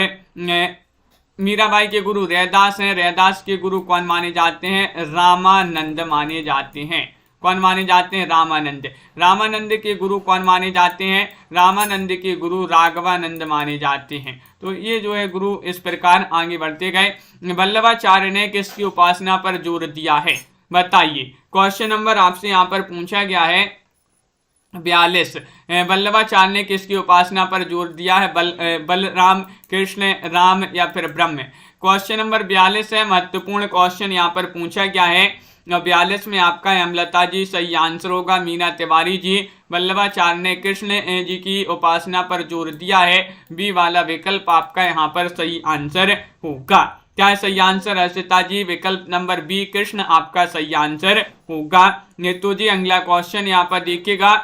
मीराबाई के गुरु रैदास हैं। रैदास के गुरु कौन माने जाते हैं? रामानंद माने जाते हैं। कौन माने जाते हैं? रामानंद। रामानंद के गुरु कौन माने जाते हैं? रामानंद के गुरु राघवानंद माने जाते हैं। तो ये जो है गुरु इस प्रकार आगे बढ़ते गए। वल्लभाचार्य ने किसकी उपासना पर जोर दिया है? बताइए। क्वेश्चन नंबर आपसे यहाँ पर पूछा गया है 42। वल्लभाचार्य ने किसकी उपासना पर जोर दिया है? बलराम, कृष्ण, राम या फिर ब्रह्म। क्वेश्चन नंबर 42 है, महत्वपूर्ण क्वेश्चन यहाँ पर पूछा गया है। 42 में आपका हेमलता जी सही आंसर होगा, मीना तिवारी जी। वल्लभाचार्य ने कृष्ण जी की उपासना पर जोर दिया है, बी वाला विकल्प आपका यहाँ पर सही आंसर होगा। क्या है सही आंसर हर्षिता जी? विकल्प नंबर बी कृष्ण आपका सही आंसर होगा। नीतू जी अगला क्वेश्चन यहाँ पर देखिएगा,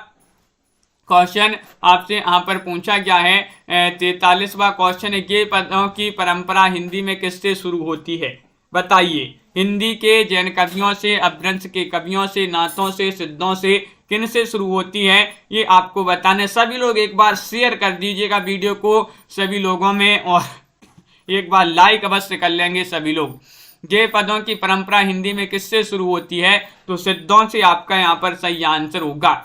क्वेश्चन आपसे यहाँ पर पूछा गया है 43वां क्वेश्चन है, ये पदों की परंपरा हिंदी में किससे शुरू होती है? बताइए। हिंदी के जैन कवियों से, अपभ्रंश के कवियों से, नाथों से, सिद्धों से, किन से शुरू होती है ये आपको बताने। सभी लोग एक बार शेयर कर दीजिएगा वीडियो को सभी लोगों में और एक बार लाइक अवश्य कर लेंगे सभी लोग। ये पदों की परंपरा हिंदी में किससे शुरू होती है? तो सिद्धों से आपका यहाँ पर सही आंसर होगा।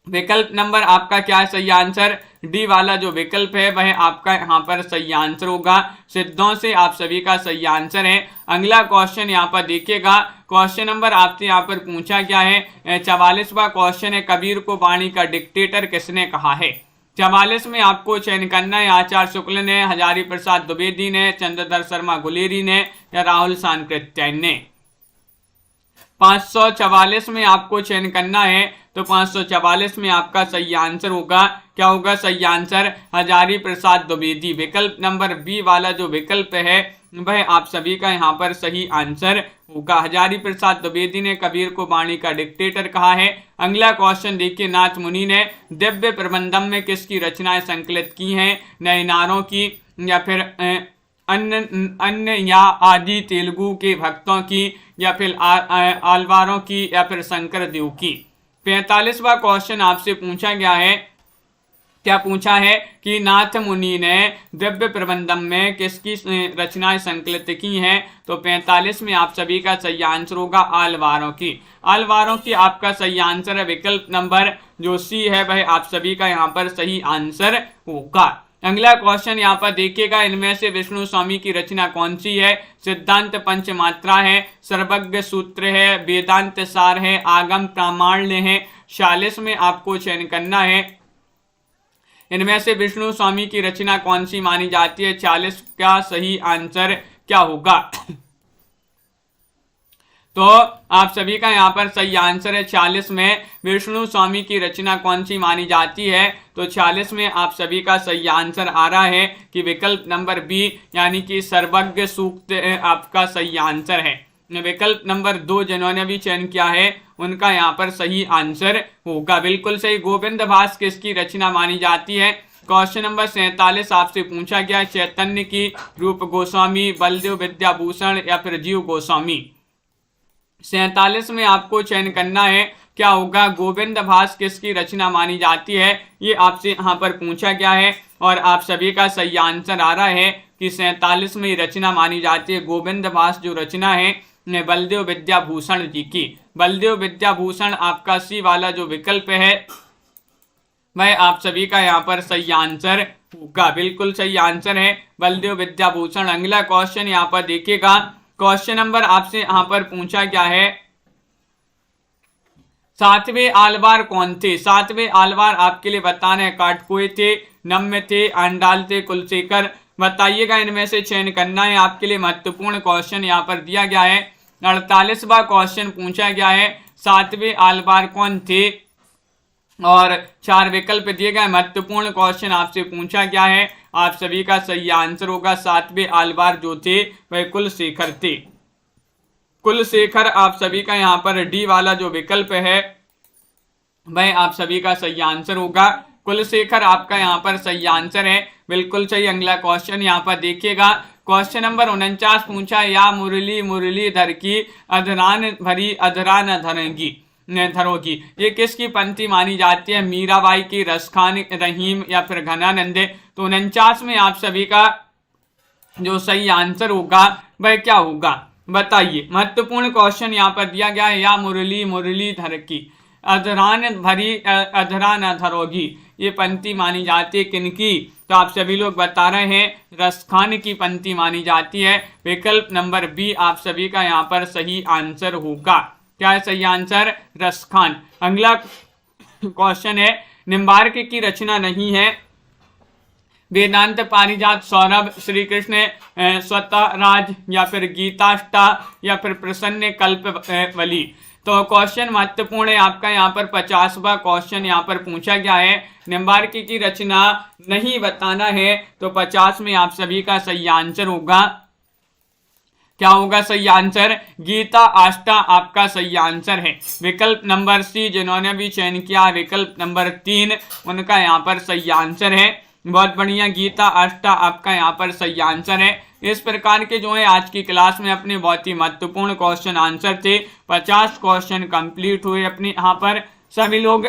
विकल्प नंबर आपका क्या है सही आंसर? डी वाला जो विकल्प है वह आपका यहाँ पर सही आंसर होगा। सिद्धों से आप सभी का सही आंसर है। अगला क्वेश्चन यहाँ पर देखिएगा, क्वेश्चन नंबर आपसे यहाँ पर पूछा गया है 44वां क्वेश्चन है, कबीर को वाणी का डिक्टेटर किसने कहा है? 44 में आपको चयन करना है आचार्य शुक्ल ने, हजारी प्रसाद द्विवेदी ने, चंद्रधर शर्मा गुलेरी ने या राहुल सांकृत्यायन ने। 544 में आपको चयन करना है, तो 544 में आपका सही आंसर होगा, क्या होगा सही आंसर? हजारी प्रसाद द्विवेदी। विकल्प नंबर बी वाला जो विकल्प है वह आप सभी का यहाँ पर सही आंसर होगा। हजारी प्रसाद द्विवेदी ने कबीर को वाणी का डिक्टेटर कहा है। अगला क्वेश्चन देखिए, नाथ मुनि ने दिव्य प्रबंधम में किसकी रचनाएं संकलित की हैं? नयनारों की या फिर अन्य या आदि तेलुगु के भक्तों की या फिर आलवारों की या फिर शंकर देव की। 45वां क्वेश्चन आपसे पूछा गया है, क्या पूछा है कि नाथ मुनि ने दिव्य प्रबंधम में किसकी रचनाएं संकलित की हैं? तो 45 में आप सभी का सही आंसर होगा आलवारों की। आलवारों की आपका सही आंसर है विकल्प नंबर जो सी है वह आप सभी का यहाँ पर सही आंसर होगा। अगला क्वेश्चन यहाँ पर देखिएगा, इनमें से विष्णु स्वामी की रचना कौन सी है? सिद्धांत पंचमात्रा है, सर्वज्ञ सूत्र है, वेदांत सार है, आगम प्रामाण्य है। 46 में आपको चयन करना है, इनमें से विष्णु स्वामी की रचना कौन सी मानी जाती है? 40 का सही आंसर क्या होगा? तो आप सभी का यहाँ पर सही आंसर है 40 में विष्णु स्वामी की रचना कौन सी मानी जाती है? तो 40 में आप सभी का सही आंसर आ रहा है कि विकल्प नंबर बी यानी कि सर्वज्ञ सूक्त आपका सही आंसर है। विकल्प नंबर 2 जिन्होंने भी चयन किया है उनका यहाँ पर सही आंसर होगा, बिल्कुल सही। गोविंद भास किसकी रचना मानी जाती है? क्वेश्चन नंबर 47 आपसे पूछा गया, चैतन्य की, रूप गोस्वामी, बलदेव विद्याभूषण या फिर जीव गोस्वामी। 47 में आपको चयन करना है, क्या होगा? गोविंद भास किसकी रचना मानी जाती है? ये आपसे यहाँ पर पूछा गया है और आप सभी का सही आंसर आ रहा है कि 47 में रचना मानी जाती है गोविंद भास जो रचना है बलदेव विद्याभूषण जी की। बलदेव विद्याभूषण आपका सी वाला जो विकल्प है वह आप सभी का यहाँ पर सही आंसर होगा, बिल्कुल सही आंसर है बलदेव विद्याभूषण। अगला क्वेश्चन यहाँ पर देखिएगा, क्वेश्चन नंबर आपसे यहाँ पर पूछा गया है, सातवें आलवार कौन थे? सातवें आलवार आपके लिए बताना है, काटकोय थे, नम्य थे, आंडाल थे, कुलशेखर। बताइएगा, इनमें से चयन करना है। आपके लिए महत्वपूर्ण क्वेश्चन यहाँ पर दिया गया है। 48वां क्वेश्चन पूछा गया है, सातवें आलवार कौन थे? और 4 विकल्प दिए गए। महत्वपूर्ण क्वेश्चन आपसे पूछा गया है, आप सभी का सही आंसर होगा सातवें आलवार जो थे वह कुलशेखर थे। कुलशेखर आप सभी का यहाँ पर डी वाला जो विकल्प है वह आप सभी का सही आंसर होगा। कुलशेखर आपका यहाँ पर सही आंसर है, बिल्कुल सही। अगला क्वेश्चन यहाँ पर देखिएगा, क्वेश्चन नंबर 49 पूछा, या मुरली मुरलीधर की अधरान भरी अधरा न धरोगी, ये किसकी पंक्ति मानी जाती है? मीराबाई की, रसखान रहीम या फिर घनानंदे। तो 49 में आप सभी का जो सही आंसर होगा वह क्या होगा बताइए। महत्वपूर्ण क्वेश्चन यहाँ पर दिया गया है, या मुरली मुरलीधर की अधरान भरी अधरा न धरोगी, ये पंक्ति मानी जाती है किनकी? तो आप सभी लोग बता रहे हैं रसखान की पंक्ति मानी जाती है। विकल्प नंबर बी आप सभी का यहाँ पर सही आंसर होगा। क्या है सही आंसर? रसखान। अगला क्वेश्चन है, निम्बार्क की रचना नहीं है। वेदांत पारिजात, सौरभ, श्री कृष्ण स्वतः राज या फिर गीताष्टा या फिर प्रसन्न कल्पवली। तो क्वेश्चन महत्वपूर्ण है आपका यहाँ पर 50वां क्वेश्चन यहाँ पर पूछा गया है, निम्बार्क की रचना नहीं बताना है। तो 50 में आप सभी का सही आंसर होगा, क्या होगा सही आंसर? गीता आष्टा आपका सही आंसर है। विकल्प नंबर सी जिन्होंने भी चयन किया, विकल्प नंबर 3 उनका यहाँ पर सही आंसर है। बहुत बढ़िया, गीता आष्टा आपका यहाँ पर सही आंसर है। इस प्रकार के जो है आज की क्लास में अपने बहुत ही महत्वपूर्ण क्वेश्चन आंसर थे। 50 क्वेश्चन कंप्लीट हुए अपने यहाँ पर। सभी लोग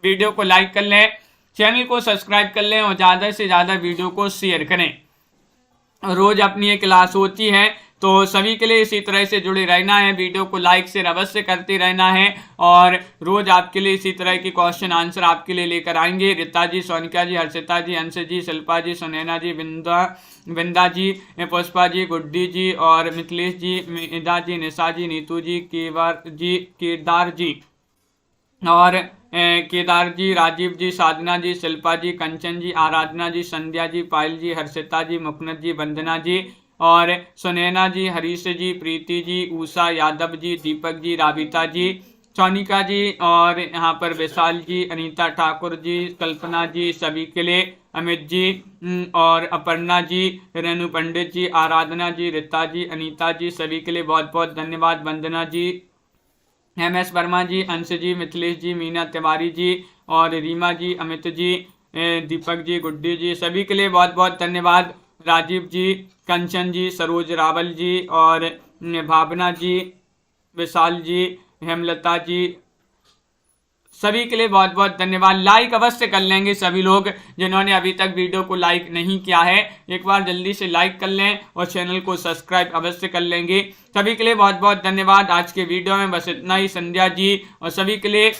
वीडियो को लाइक कर लें, चैनल को सब्सक्राइब कर लें और ज़्यादा से ज़्यादा वीडियो को शेयर करें। रोज अपनी ये क्लास होती है तो सभी के लिए इसी तरह से जुड़े रहना है, वीडियो को लाइक शेयर अवश्य करते रहना है और रोज आपके लिए इसी तरह की क्वेश्चन आंसर आपके लिए लेकर आएंगे। रीता जी, सोनिका जी, हर्षिता जी, अंश जी, शिल्पा जी, सुनैना जी, बिंदा जी, पुष्पा जी, गुड्डी जी और मिथिलेश जी, मिदा जी, निशा जी, नीतू जी, केदार जी और केदार जी, राजीव जी, साधना जी, शिल्पा जी, कंचन जी, आराधना जी, संध्या जी, पायल जी, हर्षिता जी, मुकनत जी, वंदना जी और सुनैना जी, हरीश जी, प्रीति जी, उषा यादव जी, दीपक जी, राबिता जी, सोनिका जी और यहाँ पर विशाल जी, अनीता ठाकुर जी, कल्पना जी, सभी के लिए अमित जी और अपर्णा जी, रेणु पंडित जी, आराधना जी, रीता जी, अनीता जी, सभी के लिए बहुत बहुत धन्यवाद। वंदना जी, MS वर्मा जी, अंश जी, मिथिलेश जी, मीना तिवारी जी और रीमा जी, अमित जी, दीपक जी, गुड्डी जी, सभी के लिए बहुत बहुत धन्यवाद। राजीव जी, कंचन जी, सरोज रावल जी और भावना जी, विशाल जी, हेमलता जी, सभी के लिए बहुत बहुत धन्यवाद। लाइक अवश्य कर लेंगे सभी लोग जिन्होंने अभी तक वीडियो को लाइक नहीं किया है, एक बार जल्दी से लाइक कर लें और चैनल को सब्सक्राइब अवश्य कर लेंगे। सभी के लिए बहुत बहुत धन्यवाद। आज के वीडियो में बस इतना ही। संध्या जी और सभी के लिए